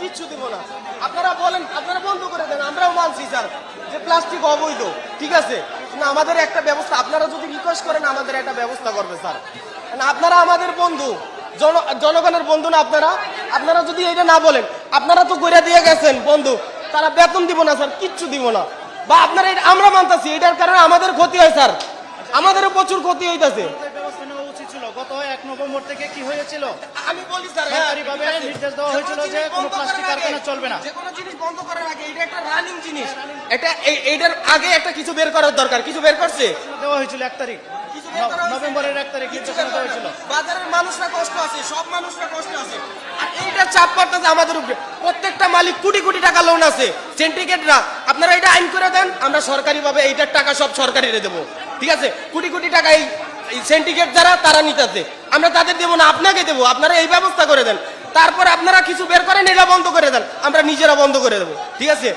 কিচ্ছু দিব না। আপনারা বলেন, আপনারা বন্ধ করে দেন, আমরাও মানছি স্যার যে প্লাস্টিক অবৈধ, ঠিক আছে, না আমাদের একটা ব্যবস্থা, আপনারা যদি রিকোয়েস্ট করেন আমাদের একটা ব্যবস্থা করবে স্যার। আপনারা আমাদের বন্ধু, জনগণের বন্ধু না আপনারা? আপনারা যদি এটা না বলেন, আপনারা তো করে দিয়ে গেছেন বন্ধু, তারা বেতন দিব না স্যার, কিচ্ছু দিব না, বা আপনারা আমরা মানতেছি এটার কারণে আমাদের ক্ষতি হয় স্যার, আমাদেরও প্রচুর ক্ষতি হইতেছে। ব্যবস্থা নেওয়া উচিত ছিল। গত 1 নভেম্বর থেকে কি হয়েছিল? আমি বলি স্যার, সরকারিভাবে নির্দেশ দেওয়া হয়েছিল যে কোনো প্লাস্টিক কারখানা চলবে না। যে কোনো জিনিস বন্ধ করার আগে এটা একটা রানিং জিনিস, এটা এইটার আগে একটা কিছু বের করার দরকার, কিছু বের করছে দেওয়া হয়েছিল 1 তারিখ, নভেম্বরের 1 তারিখ নির্দেশনা দেওয়া হয়েছিল। বাজারের মানুষরা কষ্ট আছে, সব মানুষরা কষ্ট আছে, আর এইটা চাপ পড়তেছে আমাদের উপরে। প্রত্যেকটা মালিক কোটি কোটি টাকা লোন আছে, সিন্ডিকেট না, আপনারা এটা আইন করে দেন, আমরা সরকারিভাবে এইটার টাকা সব সরকারিরে দেবো, ঠিক আছে? কোটি কোটি টাকা এই সিন্ডিকেট যারা তারা নিতেছে, আমরা তাদের দেবো না, আপনাকে দেবো, আপনারা এই ব্যবস্থা করে দেন। তারপরে আপনারা কিছু বের করেন, এটা বন্ধ করে দেন, আমরা নিজেরা বন্ধ করে দেবো, ঠিক আছে?